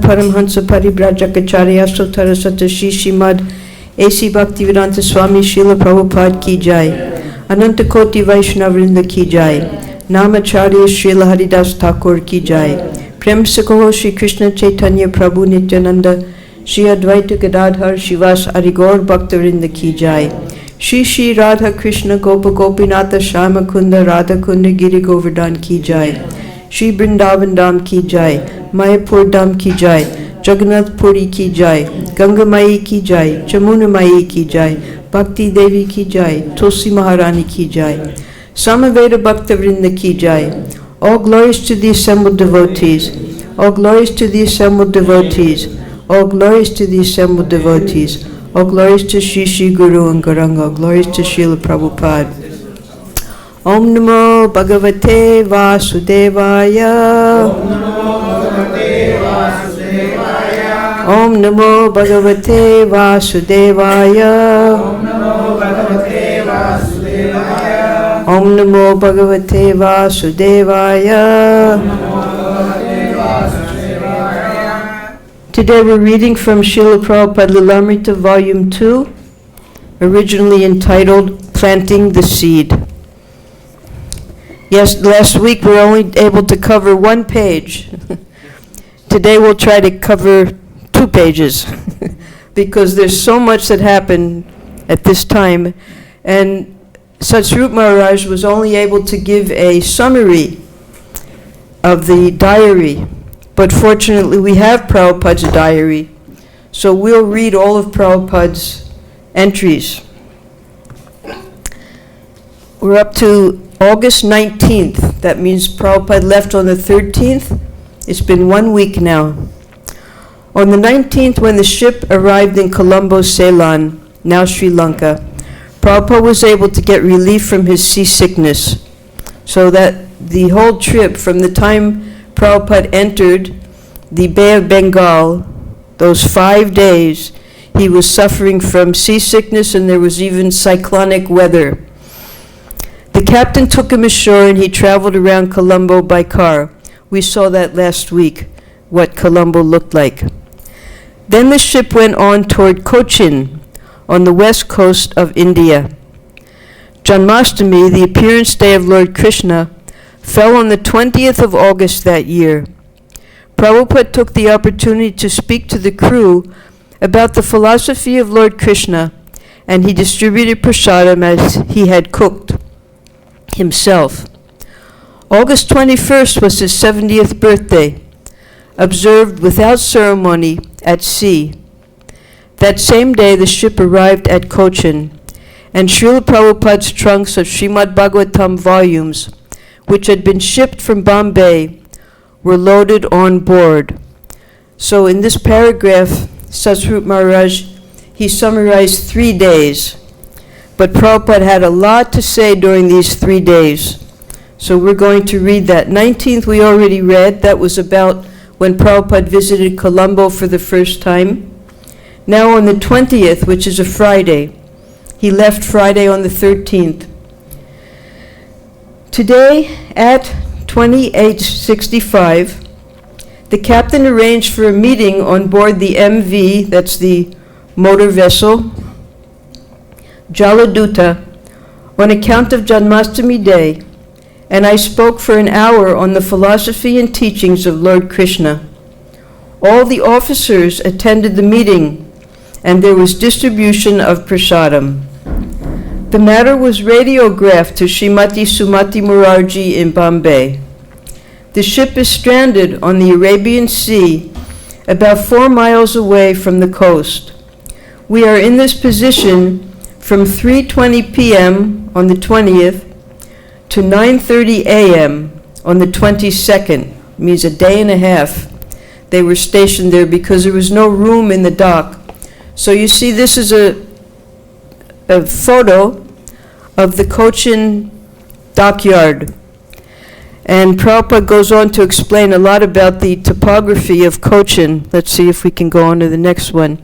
Paramhansa Paribrajakacharya Sutara Satashi Shrimad A.C. Bhaktivedanta Swami Srila Prabhupada Ki Jai. Ananta Koti Vaishnavrinda Ki Jai. Namacharya Srila Haridas Thakur Ki Jai. Prem Sakaho Shri Krishna Chaitanya Prabhu Nityananda Shri Advaita Gadadhar Shivas Arigor Bhaktivinoda Ki Jai. Shri Shri Radha Krishna Gopa Gopinatha Shama Kunda Radha Kunda Giri Govardhan Ki Jai. Shri Vrindavan Dham Ki Jai. Mayapur Dham Ki Jai. Jagannath Puri Ki Jai. Ganga Mai Ki Jai. Jamuna Mai Ki Jai. Bhakti Devi Ki Jai. Tulsi Maharani Ki Jai. Samaveda Bhaktivinoda Ki Jai. All glories to the assembled devotees. All glories to the assembled devotees. All glories to the assembled devotees. All glories to Shri Shri Guru and Gauranga. All glories to Srila Prabhupada. Om Namo Bhagavate Vasudevaya. Om Namo Bhagavate Vasudevaya. Om Namo Bhagavate Vasudevaya. Today we're reading from Srila Prabhupada Lilamrita Volume 2, originally entitled Planting the Seed. Yes, last week we were only able to cover one page. Today we'll try to cover 2 pages because there's so much that happened at this time, and Satsvarup Maharaj was only able to give a summary of the diary. But fortunately, we have Prabhupada's diary, so we'll read all of Prabhupada's entries. We're up to August 19th. That means Prabhupada left on the 13th. It's been 1 week now. On the 19th, when the ship arrived in Colombo, Ceylon, now Sri Lanka, Prabhupada was able to get relief from his seasickness, so that the whole trip, from the time Prabhupada entered the Bay of Bengal, those 5 days, he was suffering from seasickness, and there was even cyclonic weather. The captain took him ashore and he traveled around Colombo by car. We saw that last week, what Colombo looked like. Then the ship went on toward Cochin on the west coast of India. Janmashtami, the appearance day of Lord Krishna, fell on the 20th of August that year. Prabhupada took the opportunity to speak to the crew about the philosophy of Lord Krishna, and he distributed prasadam as he had cooked himself. August 21st was his 70th birthday, observed without ceremony at sea. That same day the ship arrived at Cochin, and Srila Prabhupada's trunks of Srimad Bhagavatam volumes, which had been shipped from Bombay, were loaded on board. So in this paragraph, Satsvarup Maharaj, he summarized 3 days. But Prabhupada had a lot to say during these 3 days. So we're going to read that. 19th we already read. That was about when Prabhupada visited Colombo for the first time. Now on the 20th, which is a Friday, he left Friday on the 13th. Today at 2865, the captain arranged for a meeting on board the MV, that's the motor vessel, Jaladuta, on account of Janmashtami Day, and I spoke for an hour on the philosophy and teachings of Lord Krishna. All the officers attended the meeting, and there was distribution of prasadam. The matter was radiographed to Srimati Sumati Murarji in Bombay. The ship is stranded on the Arabian Sea, about 4 miles away from the coast. We are in this position from 3:20 p.m. on the 20th to 9:30 a.m. on the 22nd, means a day and a half. They were stationed there because there was no room in the dock. So you see, this is a photo of the Cochin dockyard. And Prabhupada goes on to explain a lot about the topography of Cochin. Let's see if we can go on to the next one.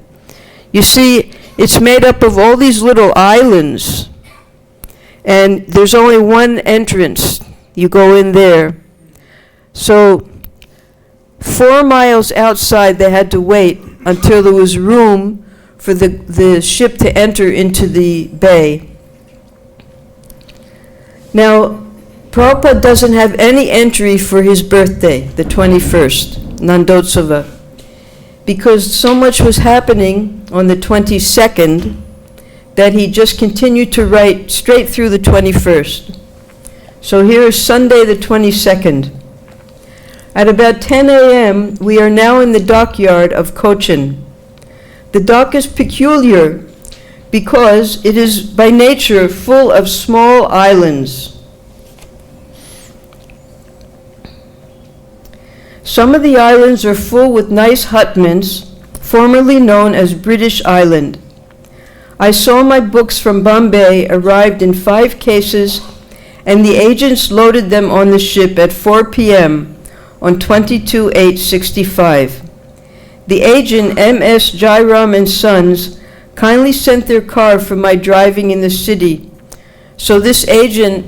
You see, it's made up of all these little islands, and there's only one entrance. You go in there. So 4 miles outside, they had to wait until there was room for the ship to enter into the bay. Now, Prabhupada doesn't have any entry for his birthday, the 21st, Nandotsava, because so much was happening on the 22nd that he just continued to write straight through the 21st. So here is Sunday the 22nd. At about 10 a.m., we are now in the dockyard of Cochin. The dock is peculiar because it is by nature full of small islands. Some of the islands are full with nice hutments, formerly known as British Island. I saw my books from Bombay arrived in 5 cases, and the agents loaded them on the ship at 4 p.m. on 22/8/65. The agent, M.S. Jairam and Sons, kindly sent their car for my driving in the city. So this agent,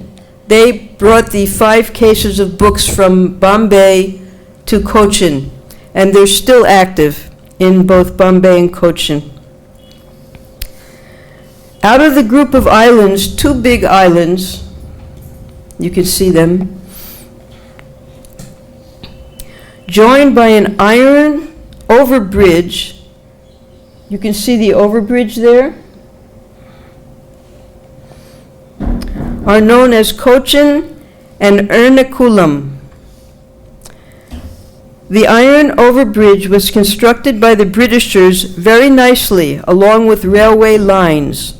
they brought the 5 cases of books from Bombay to Cochin, and they're still active in both Bombay and Cochin. Out of the group of islands, 2 big islands, you can see them, joined by an iron overbridge. You can see the overbridge there, are known as Cochin and Ernakulam. The iron overbridge was constructed by the Britishers very nicely, along with railway lines.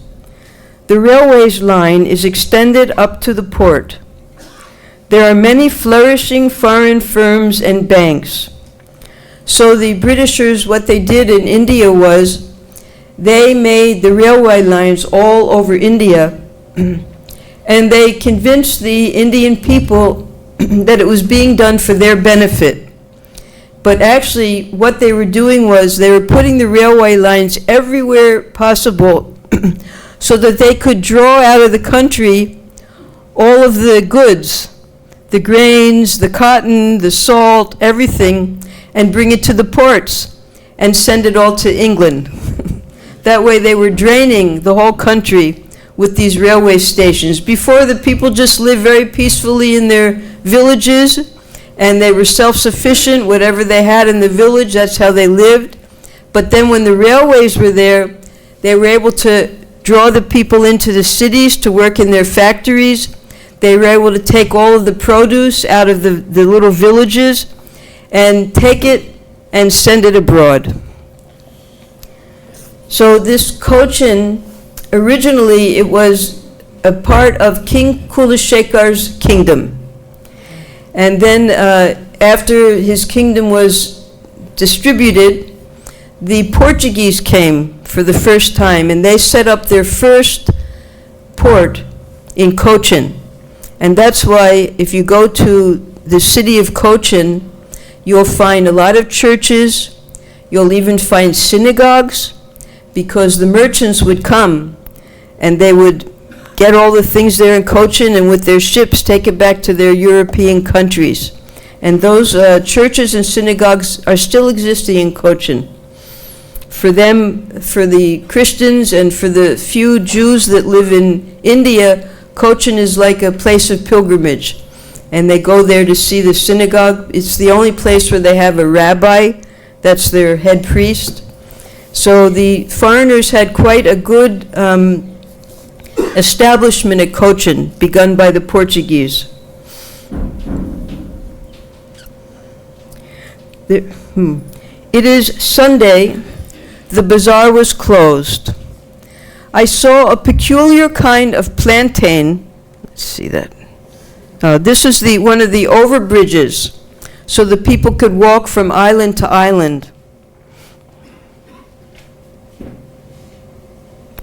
The railway's line is extended up to the port. There are many flourishing foreign firms and banks. So the Britishers, what they did in India was, they made the railway lines all over India, and they convinced the Indian people that it was being done for their benefit. But actually, what they were doing was they were putting the railway lines everywhere possible so that they could draw out of the country all of the goods, the grains, the cotton, the salt, everything, and bring it to the ports and send it all to England. That way they were draining the whole country with these railway stations. Before, the people just lived very peacefully in their villages, and they were self-sufficient. Whatever they had in the village, that's how they lived. But then when the railways were there, they were able to draw the people into the cities to work in their factories. They were able to take all of the produce out of the little villages and take it and send it abroad. So this Cochin, originally it was a part of King Kulashekar's kingdom. And then after his kingdom was distributed, the Portuguese came for the first time, and they set up their first port in Cochin. And that's why if you go to the city of Cochin, you'll find a lot of churches, you'll even find synagogues, because the merchants would come and they would get all the things there in Cochin, and with their ships take it back to their European countries. And those churches and synagogues are still existing in Cochin. For them, for the Christians and for the few Jews that live in India, Cochin is like a place of pilgrimage. And they go there to see the synagogue. It's the only place where they have a rabbi, that's their head priest. So the foreigners had quite a good establishment at Cochin, begun by the Portuguese. It is Sunday. The bazaar was closed. I saw a peculiar kind of plantain. Let's see that. This is one of the overbridges, so the people could walk from island to island.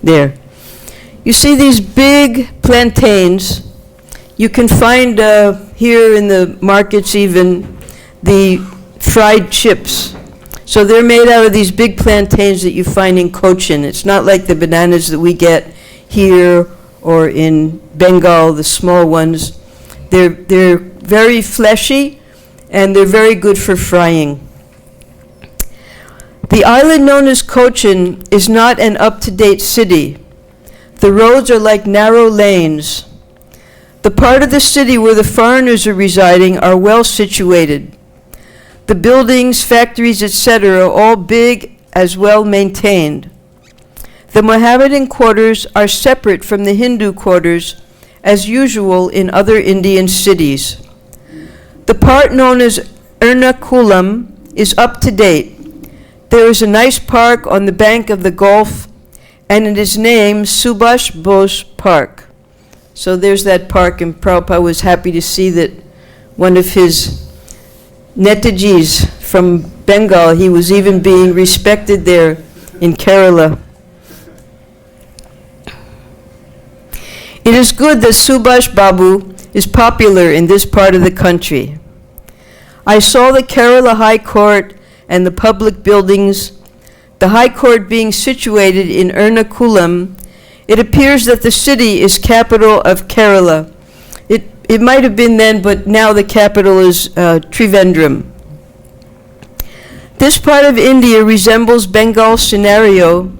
There. You see these big plantains. You can find here in the markets even the fried chips. So they're made out of these big plantains that you find in Cochin. It's not like the bananas that we get here or in Bengal, the small ones. They're very fleshy, and they're very good for frying. The island known as Cochin is not an up-to-date city. The roads are like narrow lanes. The part of the city where the foreigners are residing are well situated. The buildings, factories, etc., all big as well maintained. The Mohammedan quarters are separate from the Hindu quarters, as usual in other Indian cities. The part known as Ernakulam is up to date. There is a nice park on the bank of the Gulf, and it is named Subhash Bose Park. So there's that park, and Prabhupada was happy to see that one of his Netajis from Bengal, he was even being respected there in Kerala. It is good that Subhash Babu is popular in this part of the country. I saw the Kerala High Court and the public buildings. The High Court being situated in Ernakulam, it appears that the city is capital of Kerala. It might have been then, but now the capital is Trivandrum. This part of India resembles Bengal's scenario,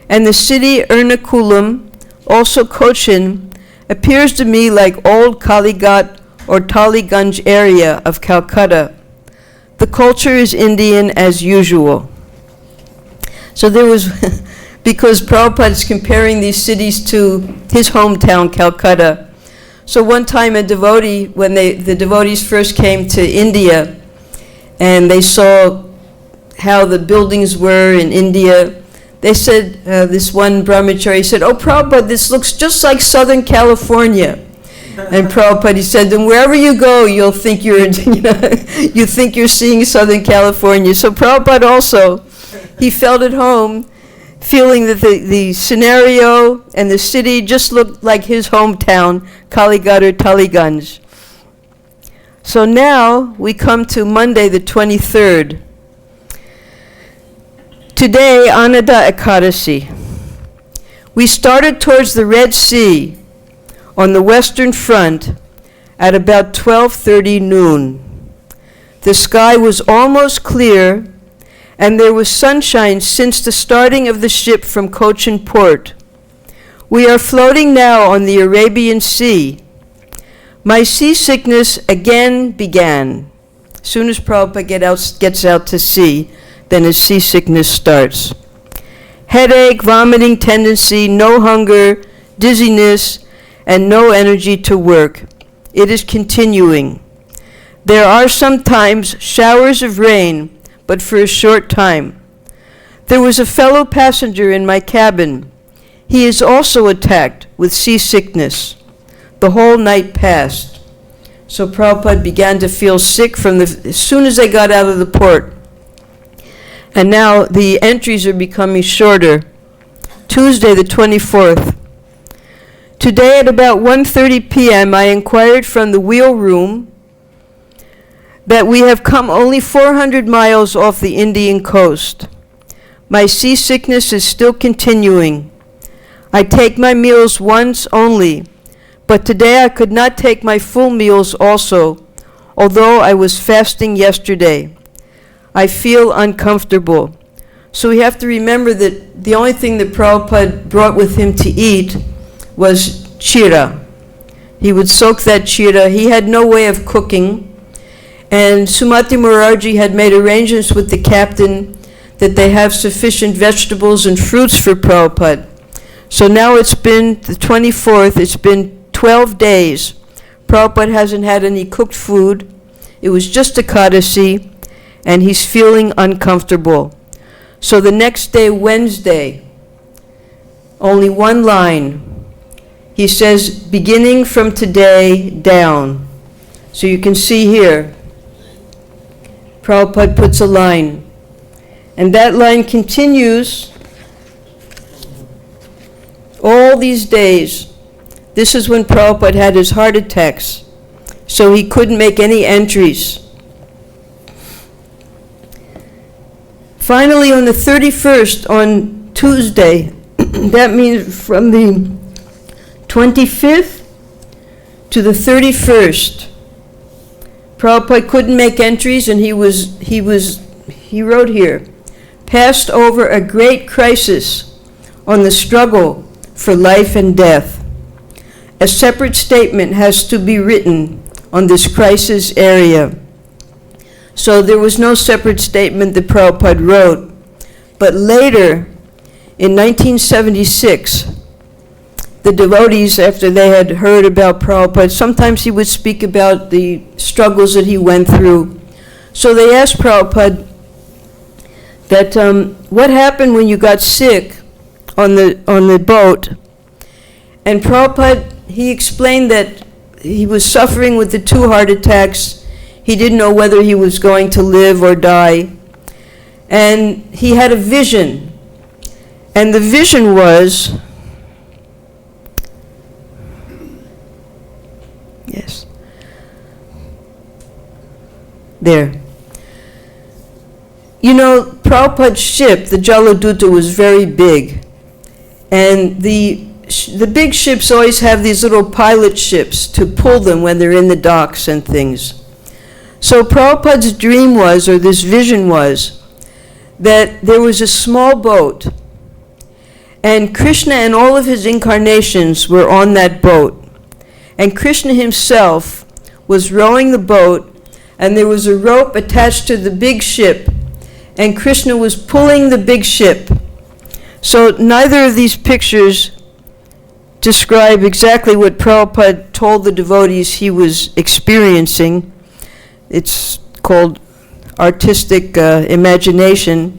and the city Ernakulam, also Cochin, appears to me like old Kalighat or Taliganj area of Calcutta. The culture is Indian as usual. So there was, because Prabhupada is comparing these cities to his hometown, Calcutta. So one time a devotee, when the devotees first came to India, and they saw how the buildings were in India, they said, this one brahmachari said, "Oh, Prabhupada, this looks just like Southern California." And Prabhupada, he said, "Then wherever you go, you'll think you're, you think you're seeing Southern California." So Prabhupada also, he felt at home, feeling that the scenario and the city just looked like his hometown, Kalighat or Taliganj. So now we come to Monday the 23rd. Today, Anada Ekadasi. We started towards the Red Sea on the western front at about 12:30 noon. The sky was almost clear, and there was sunshine since the starting of the ship from Cochin Port. We are floating now on the Arabian Sea. My seasickness again began. As soon as Prabhupada gets out to sea, then his seasickness starts. Headache, vomiting tendency, no hunger, dizziness, and no energy to work. It is continuing. There are sometimes showers of rain, but for a short time. There was a fellow passenger in my cabin. He is also attacked with seasickness. The whole night passed. So Prabhupada began to feel sick as soon as they got out of the port. And now the entries are becoming shorter. Tuesday the 24th. Today at about 1:30 p.m. I inquired from the wheel room that we have come only 400 miles off the Indian coast. My seasickness is still continuing. I take my meals once only, but today I could not take my full meals also, although I was fasting yesterday. I feel uncomfortable. So we have to remember that the only thing that Prabhupada brought with him to eat was chira. He would soak that chira. He had no way of cooking. And Sumati Morarji had made arrangements with the captain that they have sufficient vegetables and fruits for Prabhupada. So now it's been the 24th, it's been 12 days. Prabhupada hasn't had any cooked food. It was just a Ekadasi, and he's feeling uncomfortable. So the next day, Wednesday, only one line. He says, beginning from today down. So you can see here, Prabhupada puts a line. And that line continues all these days. This is when Prabhupada had his heart attacks, so he couldn't make any entries. Finally, on the 31st, on Tuesday, that means from the 25th to the 31st, Prabhupada couldn't make entries, and he wrote here, passed over a great crisis on the struggle for life and death. A separate statement has to be written on this crisis area. So there was no separate statement that Prabhupada wrote. But later, in 1976, the devotees, after they had heard about Prabhupada, sometimes he would speak about the struggles that he went through. So they asked Prabhupada that what happened when you got sick on the boat. And Prabhupada, he explained that he was suffering with the 2 heart attacks. He didn't know whether he was going to live or die. And he had a vision. And the vision was, yes, there. You know, Prabhupada's ship, the Jaladuta, was very big. And the big ships always have these little pilot ships to pull them when they're in the docks and things. So Prabhupada's dream was, or this vision was, that there was a small boat, and Krishna and all of his incarnations were on that boat. And Krishna himself was rowing the boat, and there was a rope attached to the big ship, and Krishna was pulling the big ship. So neither of these pictures describe exactly what Prabhupada told the devotees he was experiencing. It's called artistic imagination.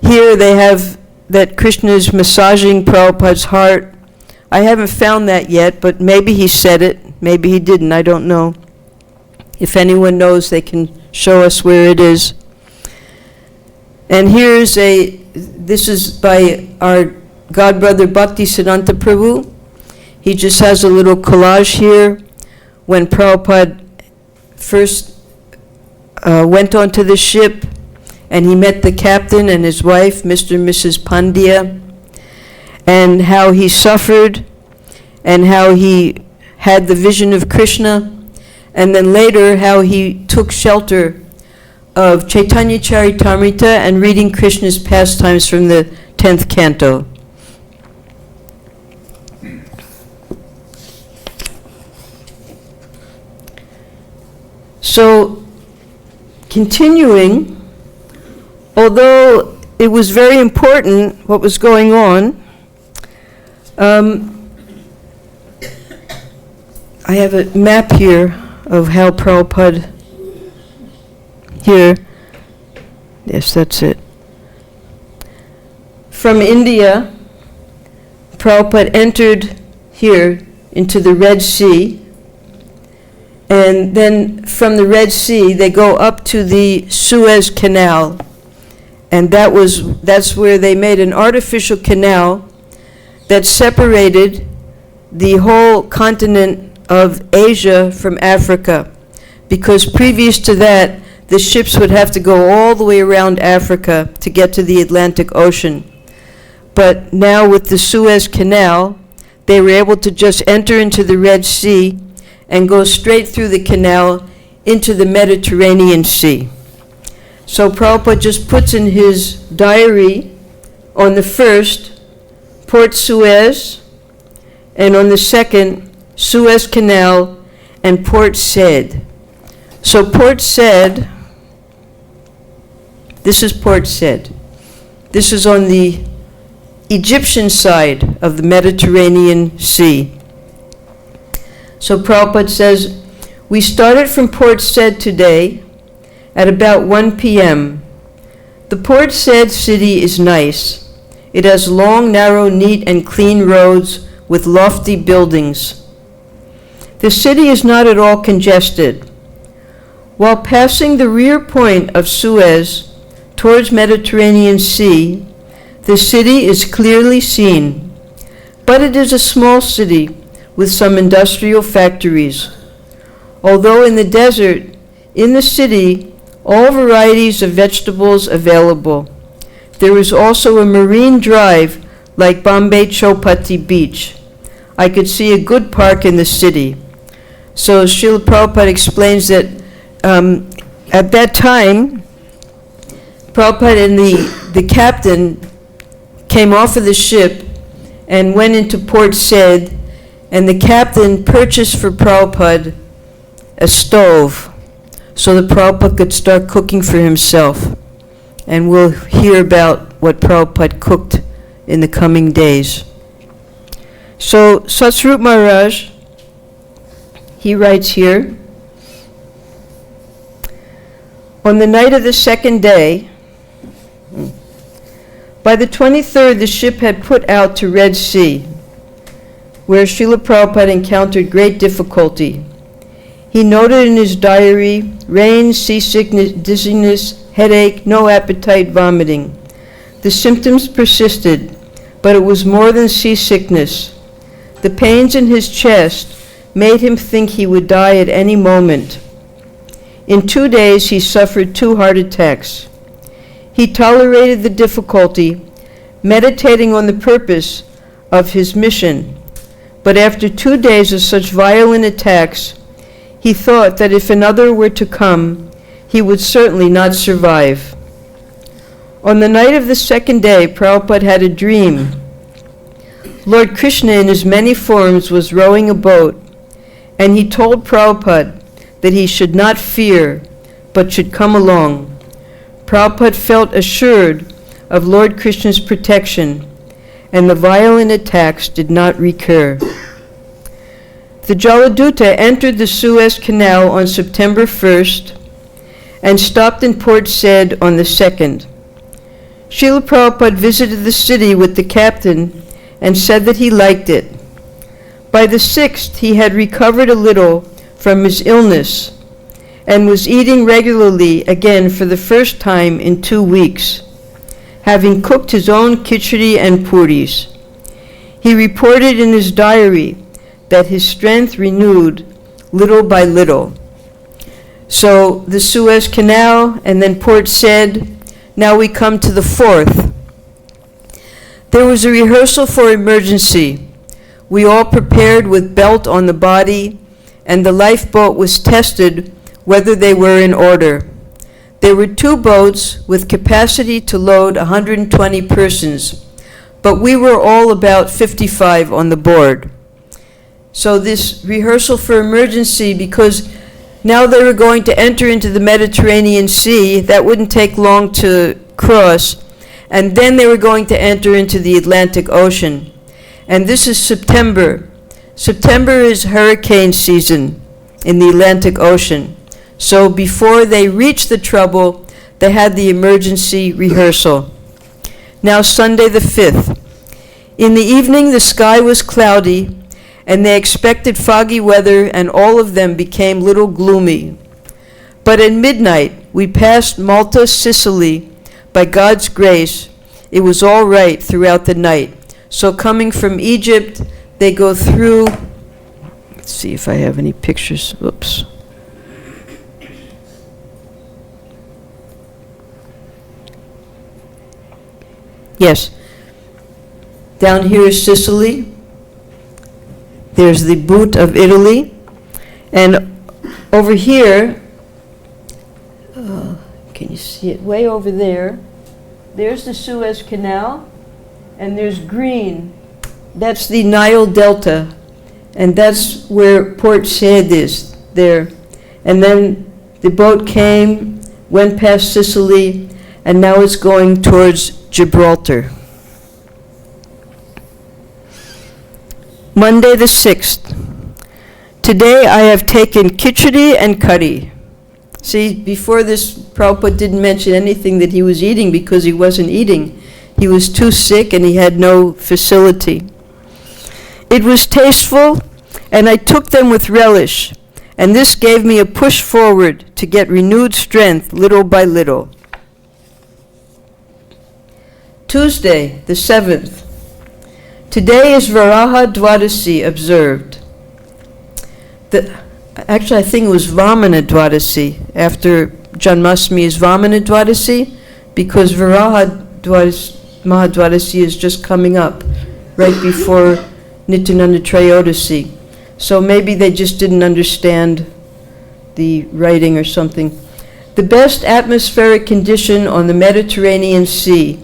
Here they have that Krishna is massaging Prabhupada's heart. I haven't found that yet, but maybe he said it, maybe he didn't, I don't know. If anyone knows, they can show us where it is. And this is by our godbrother Bhaktisiddhanta Prabhu. He just has a little collage here. When Prabhupada first went onto the ship, and he met the captain and his wife, Mr. and Mrs. Pandya, and how he suffered, and how he had the vision of Krishna, and then later how he took shelter of Chaitanya Charitamrita and reading Krishna's pastimes from the 10th canto. So, continuing, although it was very important what was going on, I have a map here of how Prabhupada, here, yes, that's it. From India, Prabhupada entered here into the Red Sea, and then from the Red Sea they go up to the Suez Canal, and that's where they made an artificial canal that separated the whole continent of Asia from Africa, because previous to that the ships would have to go all the way around Africa to get to the Atlantic Ocean. But now with the Suez Canal, they were able to just enter into the Red Sea and go straight through the canal into the Mediterranean Sea. So Prabhupada just puts in his diary on the first, Port Suez, and on the second, Suez Canal and Port Said. So Port Said, this is Port Said. This is on the Egyptian side of the Mediterranean Sea. So Prabhupada says, we started from Port Said today at about 1 p.m. The Port Said city is nice. It has long, narrow, neat, and clean roads with lofty buildings. The city is not at all congested. While passing the rear point of Suez towards Mediterranean Sea, the city is clearly seen, but it is a small city with some industrial factories. Although in the desert, in the city, all varieties of vegetables available. There is also a marine drive like Bombay Chowpatty Beach. I could see a good park in the city. So Srila Prabhupada explains that at that time, Prabhupada and the captain came off of the ship and went into Port Said, and the captain purchased for Prabhupada a stove so that Prabhupada could start cooking for himself. And we'll hear about what Prabhupada cooked in the coming days. So Satsvarup Maharaj, he writes here, on the night of the second day, by the 23rd, the ship had put out to Red Sea, where Srila Prabhupada encountered great difficulty. He noted in his diary, rain, seasickness, dizziness, headache, no appetite, vomiting. The symptoms persisted, but it was more than seasickness. The pains in his chest made him think he would die at any moment. In 2 days, he suffered 2 heart attacks. He tolerated the difficulty, meditating on the purpose of his mission. But after 2 days of such violent attacks, he thought that if another were to come, he would certainly not survive. On the night of the second day, Prabhupada had a dream. Lord Krishna in his many forms was rowing a boat, and he told Prabhupada that he should not fear, but should come along. Prabhupada felt assured of Lord Krishna's protection, and the violent attacks did not recur. The Jaladuta entered the Suez Canal on September 1st and stopped in Port Said on the 2nd. Srila Prabhupada visited the city with the captain and said that he liked it. By the 6th, he had recovered a little from his illness and was eating regularly again for the first time in 2 weeks, having cooked his own khichdi and puris. He reported in his diary that his strength renewed little by little. So the Suez Canal and then Port Said. Now we come to the 4th. There was a rehearsal for emergency. We all prepared with belt on the body, and the lifeboat was tested whether they were in order. There were 2 boats with capacity to load 120 persons, but we were all about 55 on the board. So this rehearsal for emergency, because now they were going to enter into the Mediterranean Sea, that wouldn't take long to cross, and then they were going to enter into the Atlantic Ocean. And this is September. September is hurricane season in the Atlantic Ocean. So before they reached the trouble, they had the emergency rehearsal. Now Sunday the 5th. In the evening the sky was cloudy, and they expected foggy weather, and all of them became little gloomy. But at midnight we passed Malta, Sicily. By God's grace, it was all right throughout the night. So coming from Egypt, they go through, let's see if I have any pictures, oops. Yes, down here is Sicily. There's the boot of Italy. And over here, can you see it? Way over there, there's the Suez Canal, and there's green. That's the Nile Delta, and that's where Port Said is, there. And then the boat came, went past Sicily, and now it's going towards Gibraltar. Monday the 6th. Today I have taken khichdi and curry. See, before this, Prabhupada didn't mention anything that he was eating because he wasn't eating. He was too sick and he had no facility. It was tasteful, and I took them with relish, and this gave me a push forward to get renewed strength little by little. Tuesday, the 7th. Today is Varaha Dwadasi observed. Actually, I think it was Vamana Dwadasi. After Janmashtami is Vamana Dwadasi, because Varaha Mahadwadasi is just coming up right before Nityananda Trayodasi. So maybe they just didn't understand the writing or something. The best atmospheric condition on the Mediterranean Sea.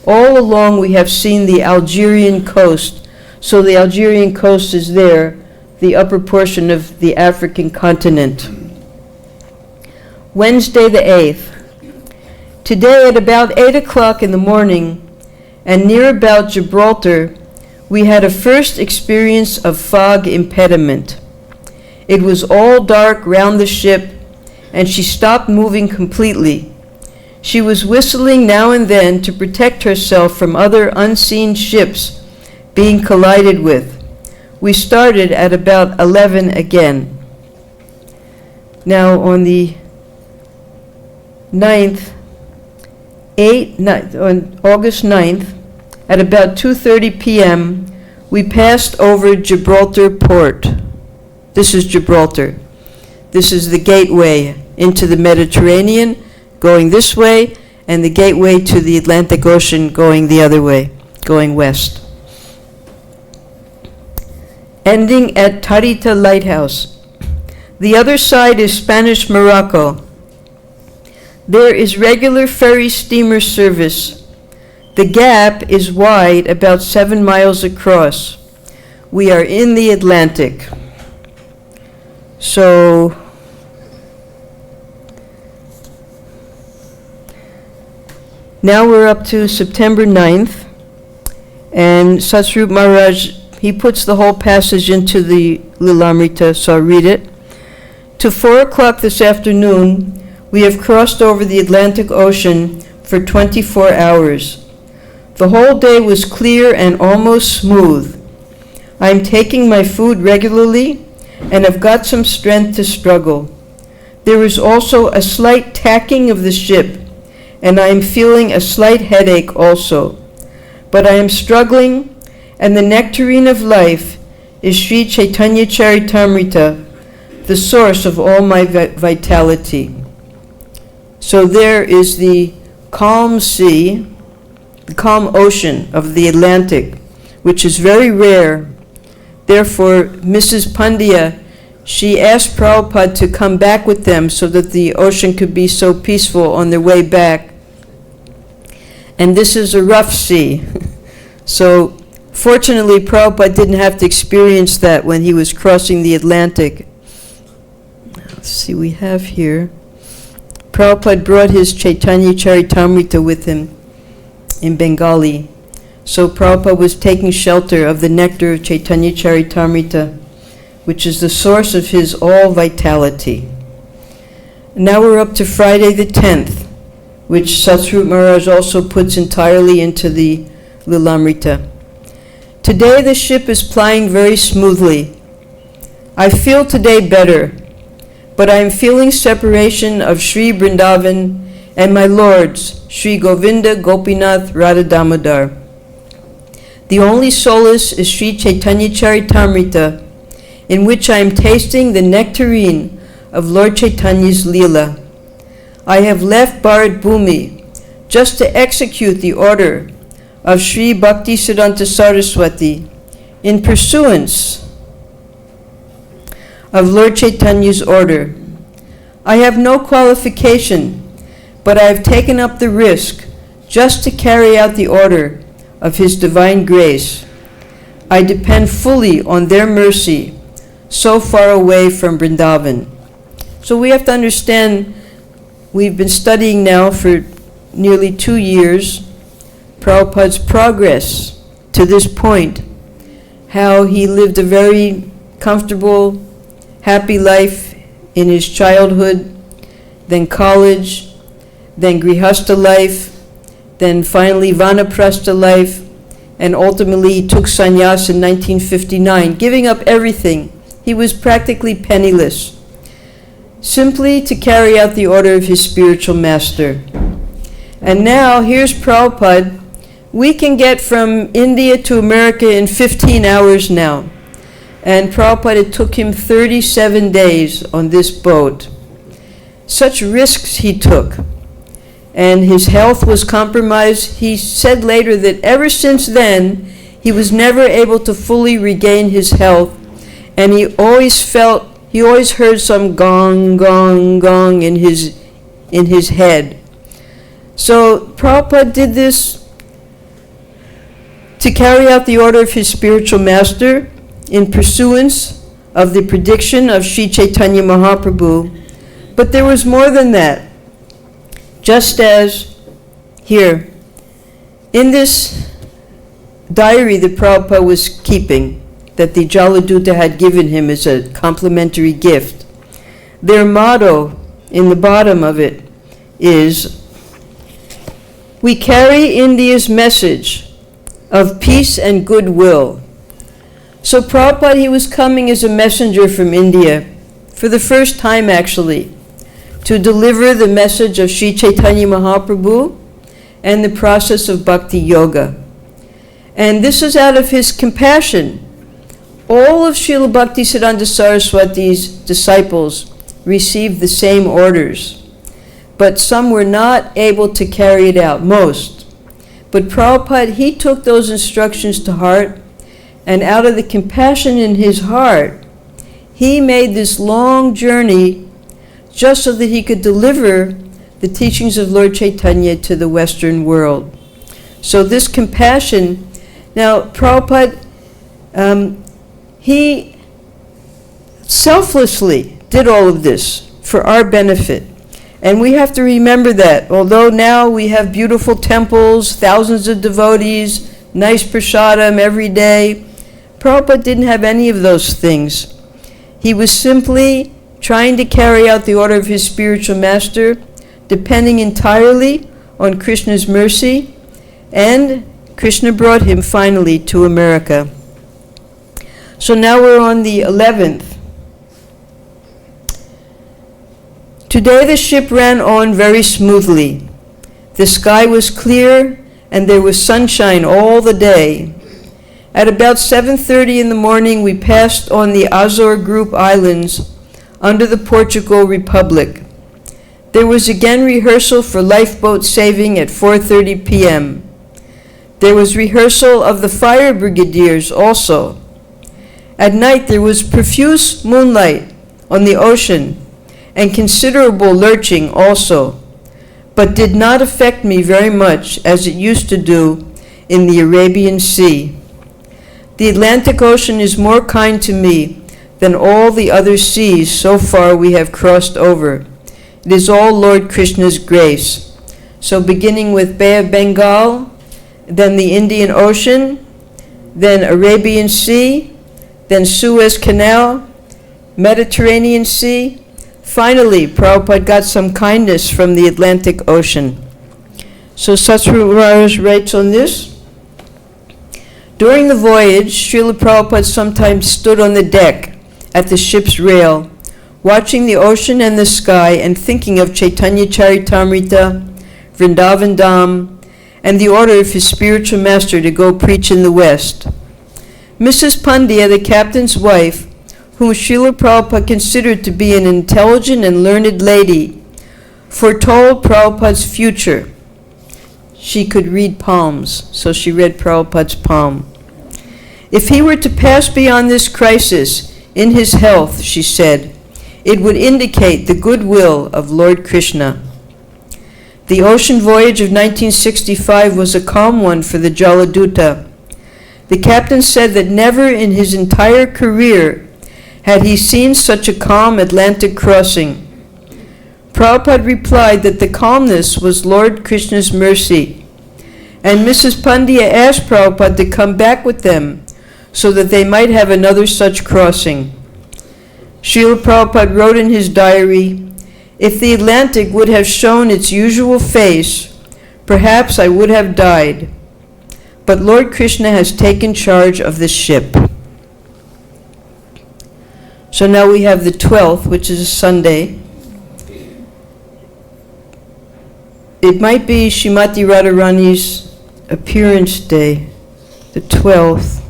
All along we have seen the Algerian coast. So the Algerian coast is there, the upper portion of the African continent. Wednesday the 8th. Today at about 8 o'clock in the morning, and near about Gibraltar, we had a first experience of fog impediment. It was all dark round the ship, and she stopped moving completely. She was whistling now and then to protect herself from other unseen ships being collided with. We started at about 11 again. Now on the 9th, on August 9th, at about 2:30 p.m., we passed over Gibraltar Port. This is Gibraltar. This is the gateway into the Mediterranean, going this way, and the gateway to the Atlantic Ocean going the other way, going west. Ending at Tarita Lighthouse. The other side is Spanish Morocco. There is regular ferry steamer service. The gap is wide, about 7 miles across. We are in the Atlantic. So, now we're up to September 9th, and Satsrup Maharaj, he puts the whole passage into the Lilamrita, so I'll read it. To 4 o'clock this afternoon, we have crossed over the Atlantic Ocean for 24 hours. The whole day was clear and almost smooth. I am taking my food regularly and have got some strength to struggle. There is also a slight tacking of the ship, and I am feeling a slight headache also. But I am struggling, and the nectarine of life is Sri Chaitanya Charitamrita, the source of all my vitality. So there is the calm sea, the calm ocean of the Atlantic, which is very rare. Therefore, Mrs. Pandya, she asked Prabhupada to come back with them so that the ocean could be so peaceful on their way back. And this is a rough sea. So, fortunately, Prabhupada didn't have to experience that when he was crossing the Atlantic. Let's see, we have here. Prabhupada brought his Chaitanya Charitamrita with him in Bengali. So Prabhupada was taking shelter of the nectar of Chaitanya Charitamrita, which is the source of his all vitality. Now we're up to Friday the 10th, which Satsrup Maharaj also puts entirely into the Lilamrita. Today the ship is plying very smoothly. I feel today better, but I am feeling separation of Sri Vrindavan and my lords, Sri Govinda, Gopinath, Radha Damodar. The only solace is Sri Chaitanya Charitamrita, in which I am tasting the nectarine of Lord Chaitanya's Leela. I have left Bharat Bhumi just to execute the order of Sri Bhaktisiddhanta Saraswati in pursuance of Lord Chaitanya's order. I have no qualification, but I have taken up the risk just to carry out the order of His divine grace. I depend fully on their mercy, so far away from Vrindavan. So we have to understand, we've been studying now for nearly 2 years, Prabhupada's progress to this point, how he lived a very comfortable, happy life in his childhood, then college, then grihastha life, then finally vanaprastha life, and ultimately he took sannyas in 1959, giving up everything. He was practically penniless, simply to carry out the order of his spiritual master. And now here's Prabhupada. We can get from India to America in 15 hours now. And Prabhupada, it took him 37 days on this boat. Such risks he took. And his health was compromised. He said later that ever since then, he was never able to fully regain his health. And he always felt he always heard some gong, gong, gong in his head. So Prabhupada did this to carry out the order of his spiritual master in pursuance of the prediction of Sri Chaitanya Mahaprabhu. But there was more than that. Just as here, in this diary that Prabhupada was keeping, that the Jaladuta had given him as a complimentary gift, their motto in the bottom of it is, "We carry India's message of peace and goodwill." So Prabhupada, he was coming as a messenger from India, for the first time actually, to deliver the message of Sri Chaitanya Mahaprabhu and the process of bhakti-yoga. And this is out of his compassion. All of Srila Bhaktisiddhanta Saraswati's disciples received the same orders, but some were not able to carry it out, most. But Prabhupada, he took those instructions to heart, and out of the compassion in his heart, he made this long journey just so that he could deliver the teachings of Lord Chaitanya to the Western world. So this compassion, now Prabhupada, he selflessly did all of this for our benefit. And we have to remember that, although now we have beautiful temples, thousands of devotees, nice prasadam every day, Prabhupada didn't have any of those things. He was simply trying to carry out the order of his spiritual master, depending entirely on Krishna's mercy, and Krishna brought him finally to America. So now we're on the 11th. Today the ship ran on very smoothly. The sky was clear and there was sunshine all the day. At about 7:30 in the morning we passed on the Azore Group Islands under the Portugal Republic. There was again rehearsal for lifeboat saving at 4:30 p.m. There was rehearsal of the fire brigadiers also. At night there was profuse moonlight on the ocean and considerable lurching also, but did not affect me very much as it used to do in the Arabian Sea. The Atlantic Ocean is more kind to me than all the other seas so far we have crossed over. It is all Lord Krishna's grace. So beginning with Bay of Bengal, then the Indian Ocean, then Arabian Sea, then Suez Canal, Mediterranean Sea. Finally, Prabhupada got some kindness from the Atlantic Ocean. So Satsvaru Maharaj writes on this. During the voyage, Srila Prabhupada sometimes stood on the deck at the ship's rail, watching the ocean and the sky and thinking of Chaitanya Charitamrita, Vrindavan Dham, and the order of his spiritual master to go preach in the West. Mrs. Pandya, the captain's wife, whom Srila Prabhupada considered to be an intelligent and learned lady, foretold Prabhupada's future. She could read palms, so she read Prabhupada's palm. If he were to pass beyond this crisis in his health, she said, it would indicate the goodwill of Lord Krishna. The ocean voyage of 1965 was a calm one for the Jaladuta. The captain said that never in his entire career had he seen such a calm Atlantic crossing. Prabhupada replied that the calmness was Lord Krishna's mercy, and Mrs. Pandya asked Prabhupada to come back with them so that they might have another such crossing. Srila Prabhupada wrote in his diary, if the Atlantic would have shown its usual face, perhaps I would have died. But Lord Krishna has taken charge of this ship. So now we have the 12th, which is a Sunday. It might be Shrimati Radharani's appearance day, the 12th,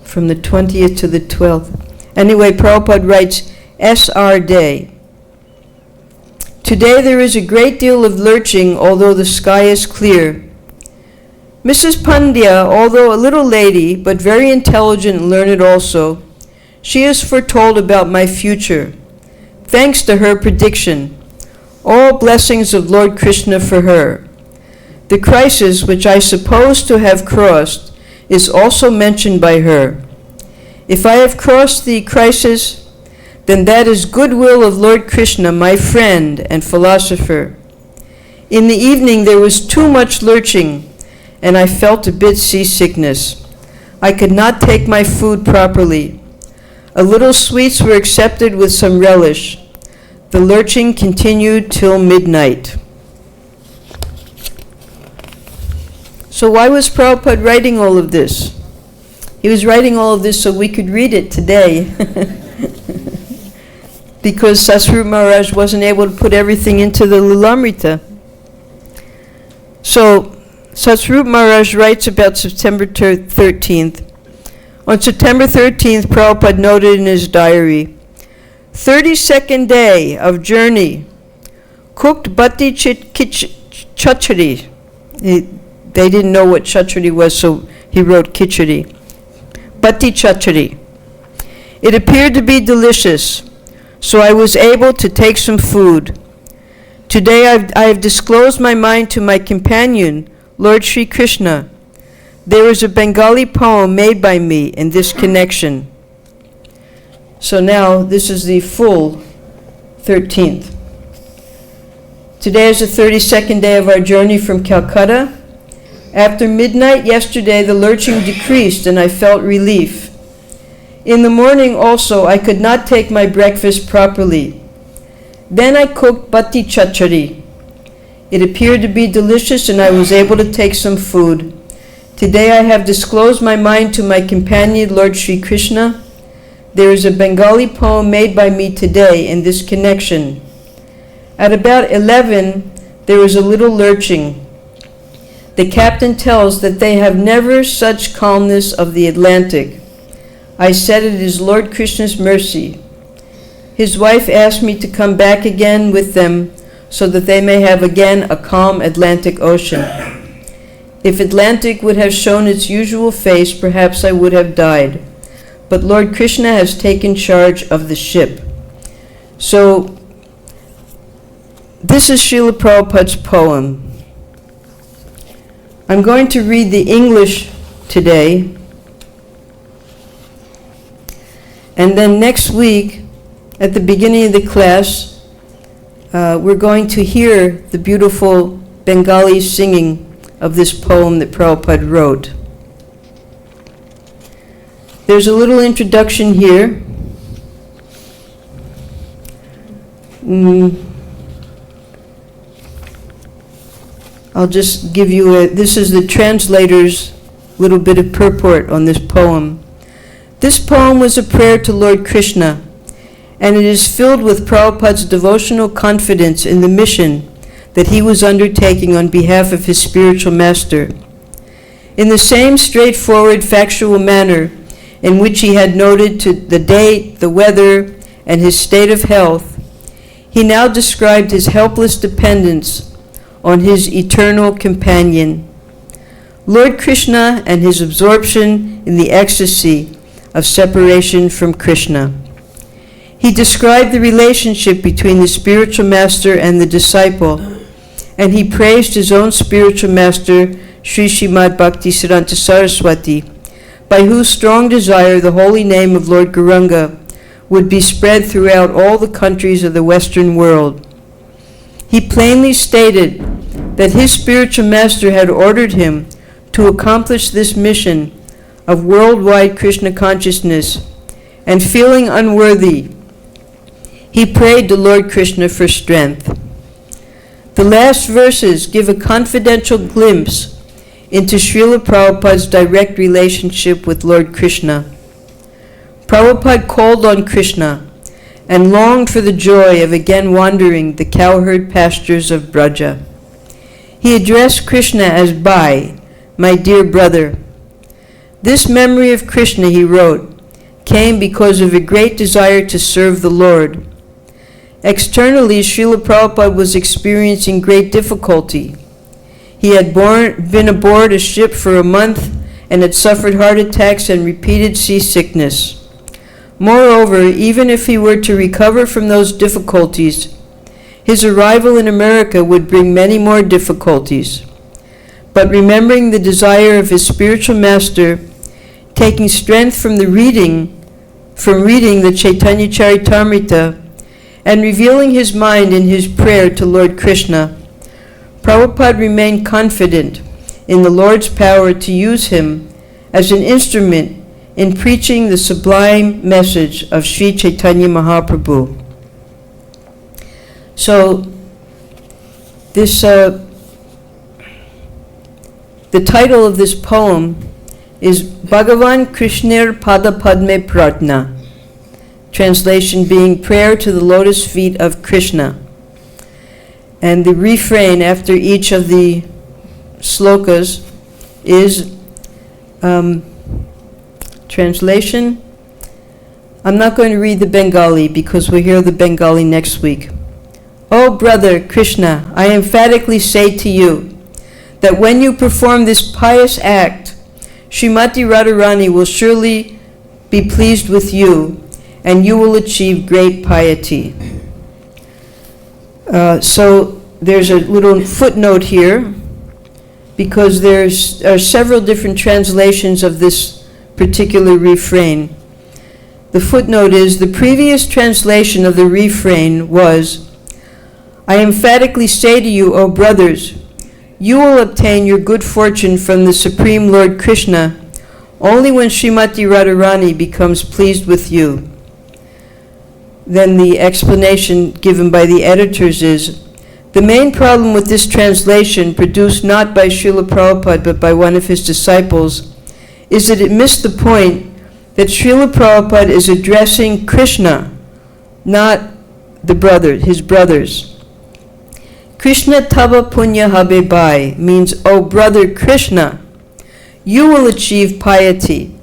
from the 20th to the 12th. Anyway, Prabhupada writes, SR Day. Today there is a great deal of lurching, although the sky is clear. Mrs. Pandya, although a little lady, but very intelligent and learned also, She has foretold about my future. Thanks to her prediction, all blessings of Lord Krishna for her. The crisis which I suppose to have crossed is also mentioned by her. If I have crossed the crisis, then that is goodwill of Lord Krishna, my friend and philosopher. In the evening there was too much lurching, and I felt a bit seasickness. I could not take my food properly. A little sweets were accepted with some relish. The lurching continued till midnight. So why was Prabhupada writing all of this? He was writing all of this so we could read it today. Because Satsvarupa Maharaj wasn't able to put everything into the Lilamrita. So Satsvarupa Maharaj writes about September 13th. On September 13th, Prabhupada noted in his diary, 32nd day of journey, cooked bhatti chachari. They didn't know what chachari was, so he wrote khichdi. Bhatti chachari. It appeared to be delicious, so I was able to take some food. Today I have disclosed my mind to my companion, Lord Sri Krishna. There is a Bengali poem made by me in this connection. So now this is the full 13th. Today is the 32nd day of our journey from Calcutta. After midnight yesterday, the lurching decreased and I felt relief. In the morning also, I could not take my breakfast properly. Then I cooked bhatti chachari. It appeared to be delicious and I was able to take some food. Today I have disclosed my mind to my companion, Lord Sri Krishna. There is a Bengali poem made by me today in this connection. At about 11, there was a little lurching. The captain tells that they have never such calmness of the Atlantic. I said it is Lord Krishna's mercy. His wife asked me to come back again with them so that they may have again a calm Atlantic Ocean. If Atlantic would have shown its usual face, perhaps I would have died. But Lord Krishna has taken charge of the ship. So, this is Srila Prabhupada's poem. I'm going to read the English today. And then next week, at the beginning of the class, we're going to hear the beautiful Bengali singing of this poem that Prabhupada wrote. There's a little introduction here. I'll just give you this is the translator's little bit of purport on this poem. This poem was a prayer to Lord Krishna, and it is filled with Prabhupada's devotional confidence in the mission that he was undertaking on behalf of his spiritual master. In the same straightforward, factual manner in which he had noted to the date, the weather, and his state of health, he now described his helpless dependence on his eternal companion, Lord Krishna, and his absorption in the ecstasy of separation from Krishna. He described the relationship between the spiritual master and the disciple, and he praised his own spiritual master, Sri Srimad Bhaktisiddhanta Saraswati, by whose strong desire the holy name of Lord Gauranga would be spread throughout all the countries of the Western world. He plainly stated that his spiritual master had ordered him to accomplish this mission of worldwide Krishna consciousness, and feeling unworthy, he prayed to Lord Krishna for strength. The last verses give a confidential glimpse into Srila Prabhupada's direct relationship with Lord Krishna. Prabhupada called on Krishna and longed for the joy of again wandering the cowherd pastures of Braja. He addressed Krishna as Bhai, my dear brother. This memory of Krishna, he wrote, came because of a great desire to serve the Lord. Externally, Srila Prabhupada was experiencing great difficulty. He had been aboard a ship for a month and had suffered heart attacks and repeated seasickness. Moreover, even if he were to recover from those difficulties, his arrival in America would bring many more difficulties. But remembering the desire of his spiritual master, taking strength from reading the Chaitanya Charitamrita, and revealing his mind in his prayer to Lord Krishna, Prabhupada remained confident in the Lord's power to use him as an instrument in preaching the sublime message of Sri Chaitanya Mahaprabhu. So, the title of this poem is Bhagavan Krishnir Pada Padme Pratna, translation being Prayer to the Lotus Feet of Krishna. And the refrain after each of the slokas is translation. I'm not going to read the Bengali because we'll hear the Bengali next week. Oh brother Krishna, I emphatically say to you that when you perform this pious act, Srimati Radharani will surely be pleased with you and you will achieve great piety. So there's a little footnote here because there are several different translations of this particular refrain. The footnote is, the previous translation of the refrain was, I emphatically say to you, O brothers, you will obtain your good fortune from the Supreme Lord Krishna only when Srimati Radharani becomes pleased with you. Then the explanation given by the editors is, the main problem with this translation, produced not by Srila Prabhupada but by one of his disciples, is that it missed the point that Srila Prabhupada is addressing Krishna, not his brothers. Krishna tava punya habe bai means, oh brother Krishna, you will achieve piety.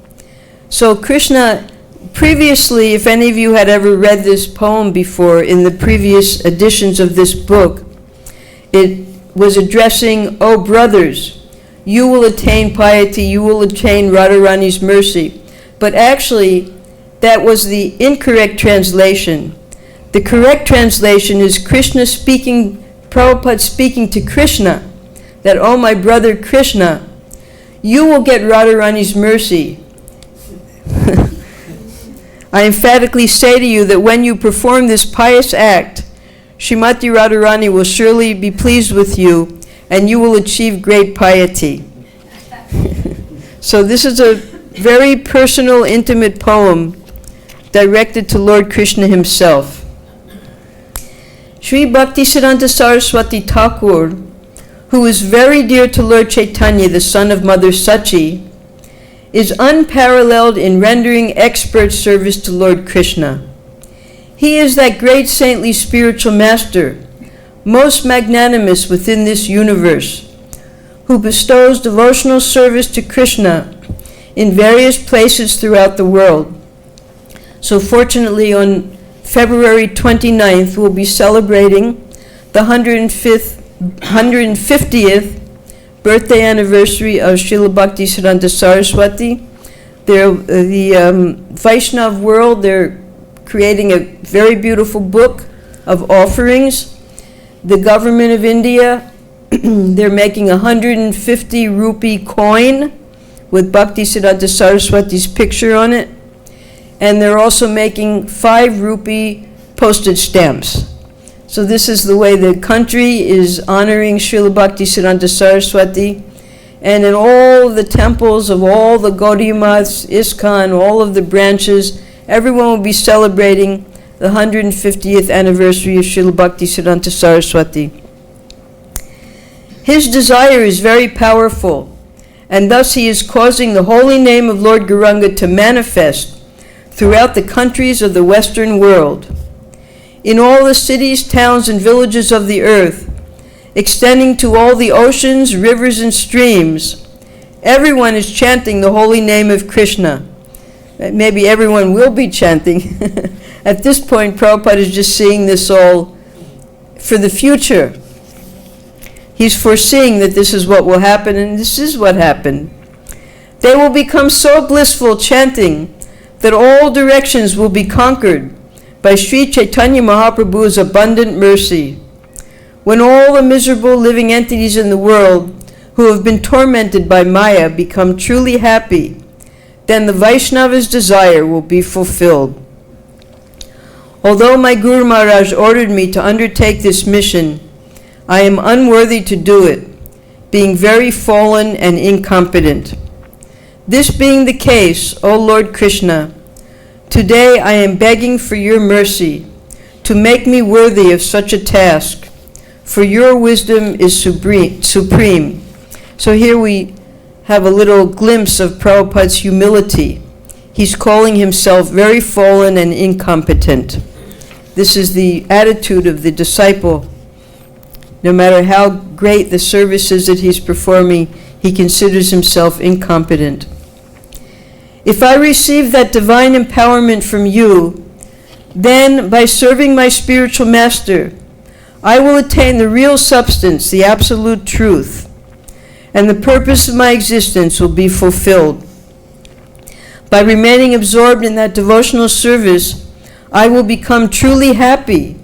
So Krishna, previously, if any of you had ever read this poem before in the previous editions of this book, it was addressing, oh brothers, you will attain piety, you will attain Radharani's mercy. But actually, that was the incorrect translation. The correct translation is Prabhupada speaking to Krishna, that, oh my brother Krishna, you will get Radharani's mercy. I emphatically say to you that when you perform this pious act, Srimati Radharani will surely be pleased with you and you will achieve great piety. So this is a very personal, intimate poem directed to Lord Krishna himself. Sri Bhaktisiddhanta Saraswati Thakur, who is very dear to Lord Chaitanya, the son of Mother Sachi, is unparalleled in rendering expert service to Lord Krishna. He is that great saintly spiritual master, most magnanimous within this universe, who bestows devotional service to Krishna in various places throughout the world. So fortunately, on February 29th, we'll be celebrating the 150th birthday anniversary of Srila Bhaktisiddhanta Saraswati. The Vaishnav world, they're creating a very beautiful book of offerings. The government of India, they're making a 150 rupee coin with Bhaktisiddhanta Saraswati's picture on it. And they're also making 5 rupee postage stamps. So this is the way the country is honoring Srila Bhaktisiddhanta Saraswati. And in all the temples of all the Gaudiya Maths, ISKCON, all of the branches, everyone will be celebrating the 150th anniversary of Srila Bhaktisiddhanta Saraswati. His desire is very powerful, and thus he is causing the holy name of Lord Gauranga to manifest throughout the countries of the Western world. In all the cities, towns, and villages of the earth, extending to all the oceans, rivers, and streams, everyone is chanting the holy name of Krishna. Maybe everyone will be chanting. At this point, Prabhupada is just seeing this all for the future. He's foreseeing that this is what will happen, and this is what happened. They will become so blissful chanting that all directions will be conquered by Sri Chaitanya Mahaprabhu's abundant mercy. When all the miserable living entities in the world who have been tormented by Maya become truly happy, then the Vaishnava's desire will be fulfilled. Although my Guru Maharaj ordered me to undertake this mission, I am unworthy to do it, being very fallen and incompetent. This being the case, O Lord Krishna, today I am begging for your mercy to make me worthy of such a task, for your wisdom is supreme. So here we have a little glimpse of Prabhupada's humility. He's calling himself very fallen and incompetent. This is the attitude of the disciple. No matter how great the services that he's performing, he considers himself incompetent. If I receive that divine empowerment from you, then by serving my spiritual master, I will attain the real substance, the absolute truth, and the purpose of my existence will be fulfilled. By remaining absorbed in that devotional service, I will become truly happy,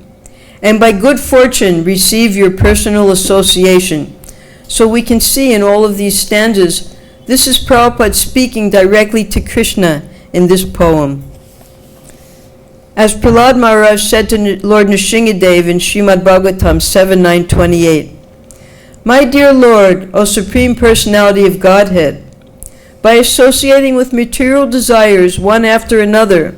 and by good fortune receive your personal association. So we can see in all of these stanzas, this is Prabhupada speaking directly to Krishna in this poem. As Prahlad Maharaj said to Lord Nrsingadev in Srimad Bhagavatam 7.9.28, My dear Lord, O Supreme Personality of Godhead, by associating with material desires one after another,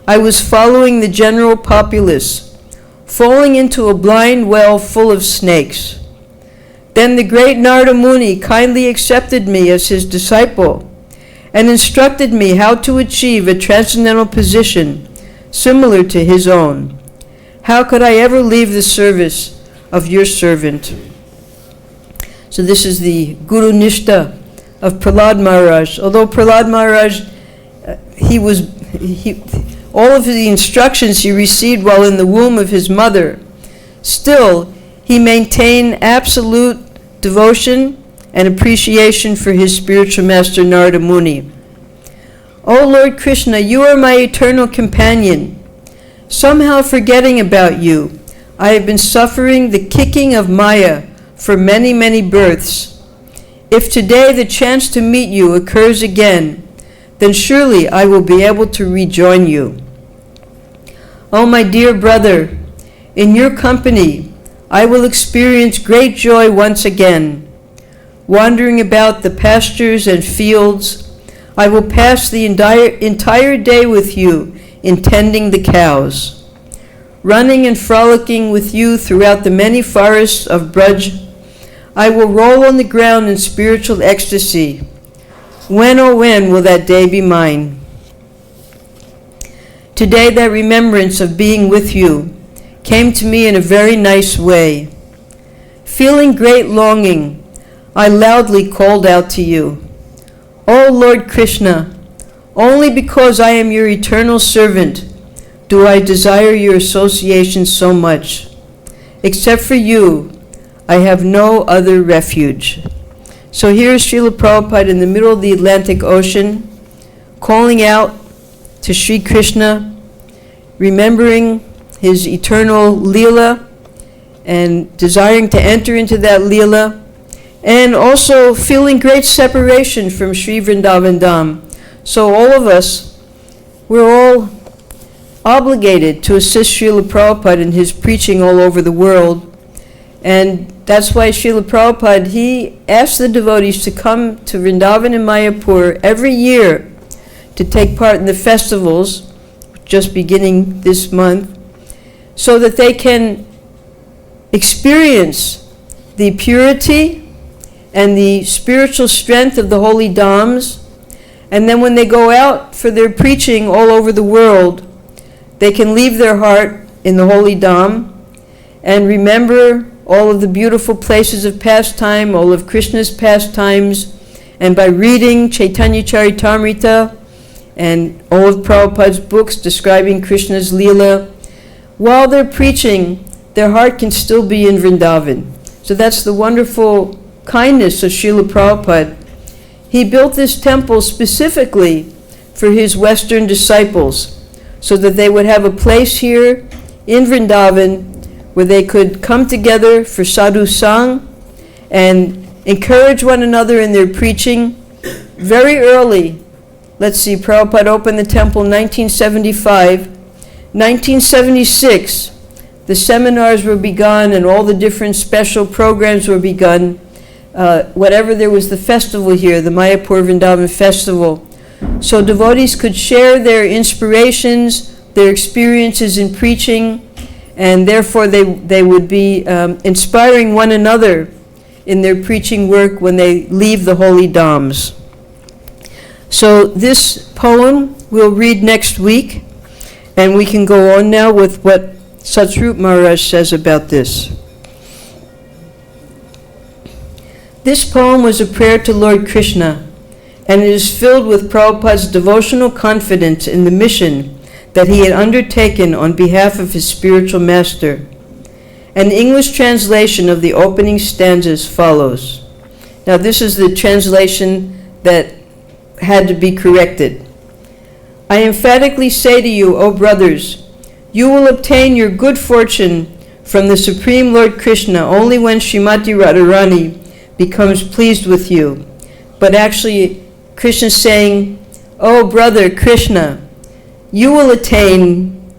I was following the general populace, falling into a blind well full of snakes. Then the great Narada Muni kindly accepted me as his disciple and instructed me how to achieve a transcendental position similar to his own. How could I ever leave the service of your servant? So this is the Guru Nishta of Prahlad Maharaj. Although Prahlad Maharaj, all of the instructions he received while in the womb of his mother, still he maintained absolute devotion and appreciation for his spiritual master Narada Muni. O Lord Krishna, you are my eternal companion. Somehow forgetting about you, I have been suffering the kicking of Maya for many, many births. If today the chance to meet you occurs again, then surely I will be able to rejoin you. O my dear brother, in your company I will experience great joy once again. Wandering about the pastures and fields, I will pass the entire day with you in tending the cows. Running and frolicking with you throughout the many forests of Braj, I will roll on the ground in spiritual ecstasy. When, oh when, will that day be mine? Today that remembrance of being with you came to me in a very nice way. Feeling great longing, I loudly called out to you, O Lord Krishna, only because I am your eternal servant do I desire your association so much. Except for you, I have no other refuge. So here is Srila Prabhupada in the middle of the Atlantic Ocean, calling out to Sri Krishna, remembering his eternal Leela and desiring to enter into that Leela, and also feeling great separation from Sri Vrindavan Dham. So all of us, we're all obligated to assist Srila Prabhupada in his preaching all over the world. And that's why Srila Prabhupada, he asked the devotees to come to Vrindavan and Mayapur every year to take part in the festivals, just beginning this month, so that they can experience the purity and the spiritual strength of the holy Dhams. And then when they go out for their preaching all over the world, they can leave their heart in the holy Dham and remember all of the beautiful places of pastime, all of Krishna's pastimes, and by reading Chaitanya Charitamrita and all of Prabhupada's books describing Krishna's Leela, while they're preaching, their heart can still be in Vrindavan. So that's the wonderful kindness of Srila Prabhupada. He built this temple specifically for his Western disciples, so that they would have a place here in Vrindavan where they could come together for sadhu sang and encourage one another in their preaching. Very early, let's see, Prabhupada opened the temple in 1975. 1976, the seminars were begun and all the different special programs were begun. Whatever there was the festival here, the Mayapur Vrindavan Festival. So devotees could share their inspirations, their experiences in preaching, and therefore they would be inspiring one another in their preaching work when they leave the holy dhams. So this poem we'll read next week, and we can go on now with what Satsrup Maharaj says about this. This poem was a prayer to Lord Krishna, and it is filled with Prabhupada's devotional confidence in the mission that he had undertaken on behalf of his spiritual master. An English translation of the opening stanzas follows. Now this is the translation that had to be corrected. I emphatically say to you, O brothers, you will obtain your good fortune from the Supreme Lord Krishna only when Srimati Radharani becomes pleased with you. But actually, Krishna's saying, oh brother Krishna, you will attain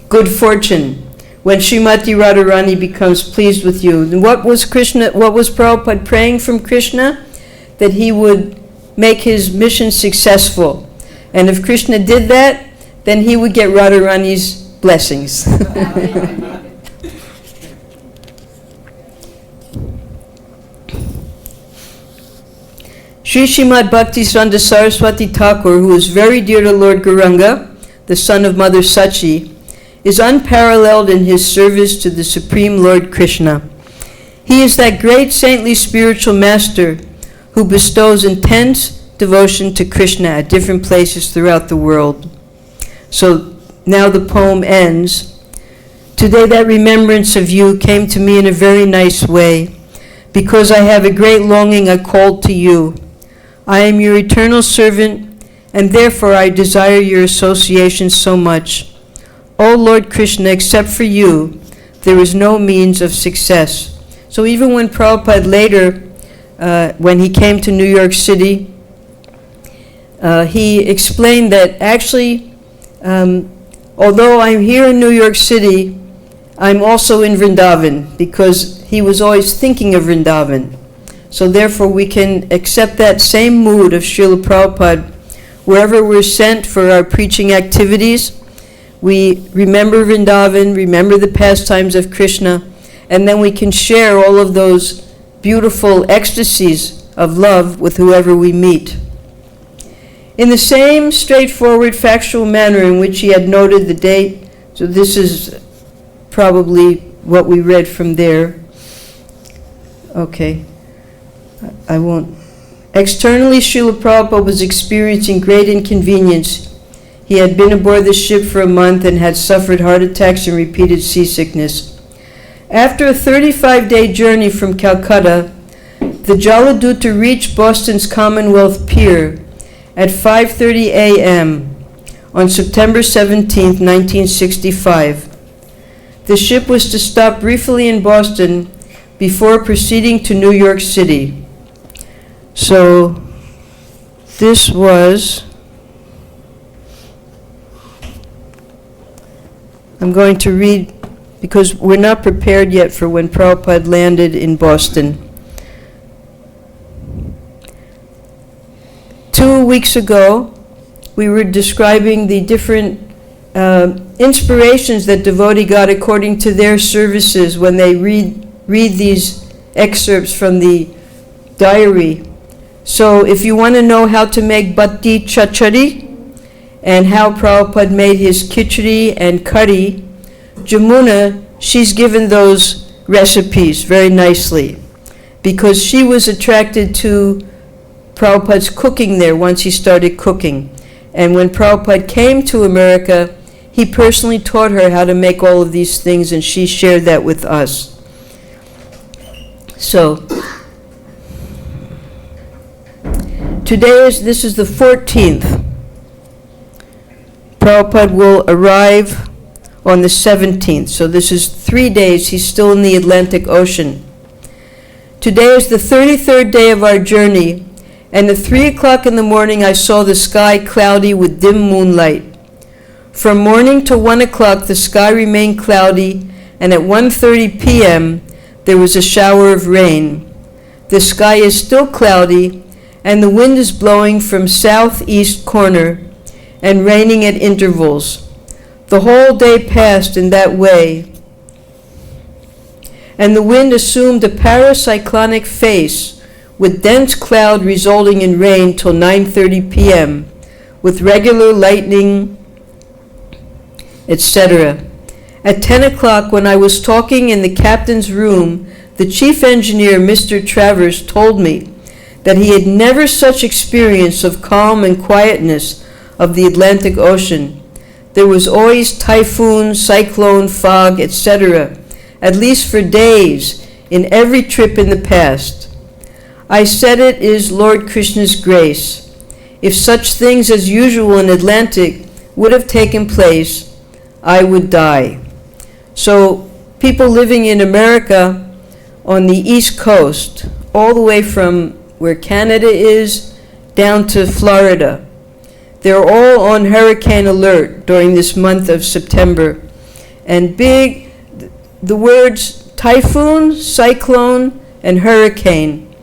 good fortune when Srimati Radharani becomes pleased with you. And what was Prabhupada praying from Krishna? That he would make his mission successful. And if Krishna did that, then he would get Radharani's blessings. Sri Srimad Bhakti-Sranda Saraswati Thakur, who is very dear to Lord Gauranga, the son of Mother Sachi, is unparalleled in his service to the Supreme Lord Krishna. He is that great saintly spiritual master who bestows intense devotion to Krishna at different places throughout the world. So now the poem ends. Today that remembrance of you came to me in a very nice way. Because I have a great longing, I called to you. I am your eternal servant, and therefore I desire your association so much. O Lord Krishna, except for you, there is no means of success. So even when Prabhupada later, when he came to New York City, he explained that actually, although I'm here in New York City, I'm also in Vrindavan, because he was always thinking of Vrindavan. So therefore we can accept that same mood of Srila Prabhupada wherever we're sent for our preaching activities. We remember Vrindavan, remember the pastimes of Krishna, and then we can share all of those beautiful ecstasies of love with whoever we meet. In the same straightforward, factual manner in which he had noted the date, so this is probably what we read from there. Okay, I won't. Externally, Srila Prabhupada was experiencing great inconvenience. He had been aboard the ship for a month and had suffered heart attacks and repeated seasickness. After a 35-day journey from Calcutta, the Jaladuta reached Boston's Commonwealth Pier at 5:30 a.m. on September 17, 1965. The ship was to stop briefly in Boston before proceeding to New York City. So this was, I'm going to read, because we're not prepared yet for when Prabhupada landed in Boston. 2 weeks ago, we were describing the different inspirations that devotee got according to their services when they read these excerpts from the diary. So if you want to know how to make bhatti chachari and how Prabhupada made his khichdi and curry, Jamuna, she's given those recipes very nicely, because she was attracted to Prabhupada's cooking there once he started cooking. And when Prabhupada came to America, he personally taught her how to make all of these things, and she shared that with us. This is the 14th. Prabhupada will arrive on the 17th. So this is 3 days. He's still in the Atlantic Ocean. Today is the 33rd day of our journey, and at 3 o'clock in the morning I saw the sky cloudy with dim moonlight. From morning to 1 o'clock the sky remained cloudy, and at 1:30 p.m. there was a shower of rain. The sky is still cloudy, and the wind is blowing from southeast corner and raining at intervals. The whole day passed in that way, and the wind assumed a paracyclonic face with dense cloud resulting in rain till 9:30 p.m. with regular lightning, etc. At 10 o'clock, when I was talking in the captain's room, the chief engineer, Mr. Travers, told me that he had never such experience of calm and quietness of the Atlantic Ocean. There was always typhoon, cyclone, fog, etc., at least for days, in every trip in the past. I said it is Lord Krishna's grace. If such things as usual in Atlantic would have taken place, I would die. So people living in America on the East Coast, all the way from where Canada is down to Florida, they're all on hurricane alert during this month of September. And the words typhoon, cyclone, and hurricane,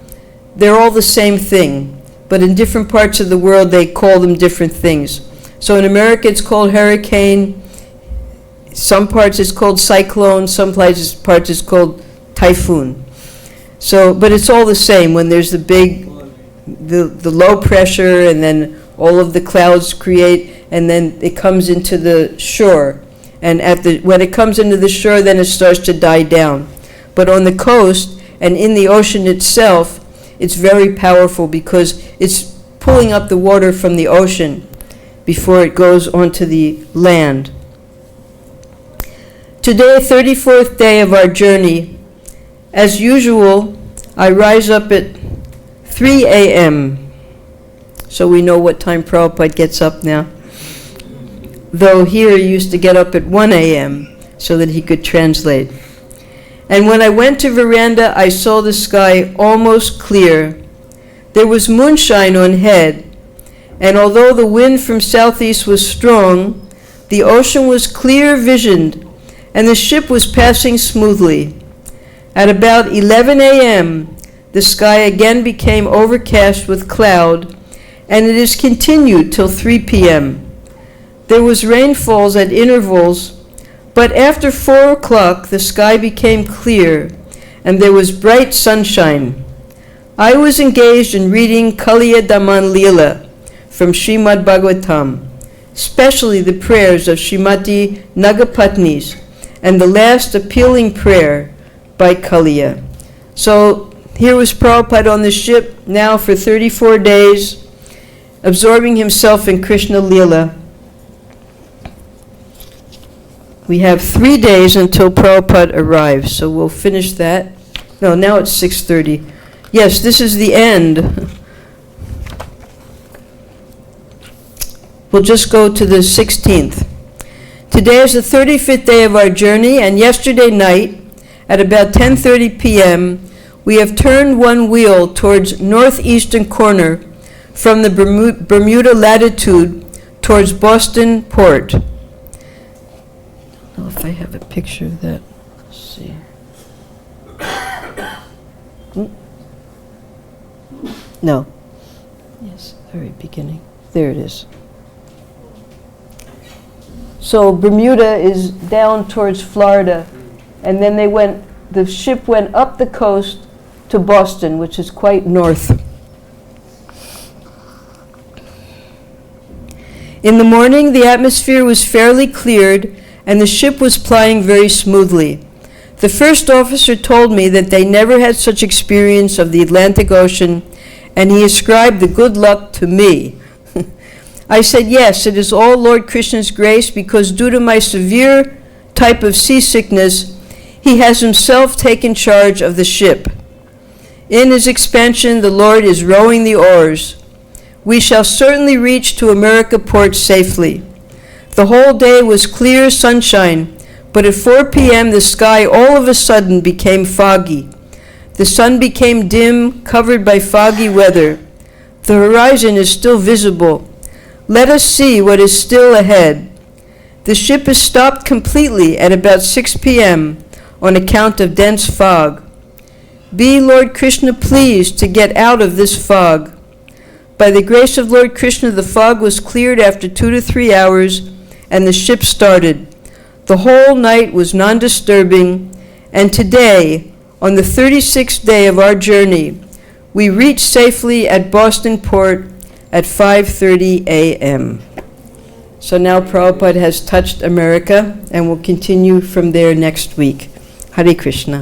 they're all the same thing, but in different parts of the world they call them different things. So in America it's called hurricane, some parts it's called cyclone, some parts it's called typhoon. So, but it's all the same when there's the low pressure, and then all of the clouds create, and then it comes into the shore. And when it comes into the shore, then it starts to die down. But on the coast and in the ocean itself, it's very powerful because it's pulling up the water from the ocean before it goes onto the land. Today, 34th day of our journey. As usual, I rise up at 3 a.m. So we know what time Prabhupada gets up now. Though here he used to get up at 1 a.m. so that he could translate. And when I went to veranda, I saw the sky almost clear. There was moonshine on head, and although the wind from southeast was strong, the ocean was clear visioned, and the ship was passing smoothly. At about 11 a.m., the sky again became overcast with cloud, and it is continued till 3 p.m. There was rainfalls at intervals, but after 4 o'clock the sky became clear, and there was bright sunshine. I was engaged in reading Kaliya Daman Leela from Srimad Bhagavatam, especially the prayers of Srimati Nagapatnis, and the last appealing prayer by Kaliya. So here was Prabhupada on the ship now for 34 days, absorbing himself in Krishna Leela. We have 3 days until Prabhupada arrives, so we'll finish that. No, now it's 6:30. Yes, this is the end. We'll just go to the 16th. Today is the 35th day of our journey, and yesterday night, at about 10:30 p.m., we have turned one wheel towards northeastern corner from the Bermuda latitude towards Boston Port. I don't know if I have a picture of that. Let's see. No. Yes, very beginning. There it is. So Bermuda is down towards Florida, and then the ship went up the coast to Boston, which is quite north. In the morning, the atmosphere was fairly cleared, and the ship was plying very smoothly. The first officer told me that they never had such experience of the Atlantic Ocean, and he ascribed the good luck to me. I said, yes, it is all Lord Krishna's grace, because due to my severe type of seasickness, he has himself taken charge of the ship. In his expansion, the Lord is rowing the oars. We shall certainly reach to America Port safely. The whole day was clear sunshine, but at 4 p.m. the sky all of a sudden became foggy. The sun became dim, covered by foggy weather. The horizon is still visible. Let us see what is still ahead. The ship is stopped completely at about 6 p.m. on account of dense fog. Be Lord Krishna pleased to get out of this fog. By the grace of Lord Krishna, the fog was cleared after 2 to 3 hours, and the ship started. The whole night was non-disturbing, and today, on the 36th day of our journey, we reached safely at Boston Port at 5:30 a.m. So now Prabhupada has touched America, and will continue from there next week. Hare Krishna.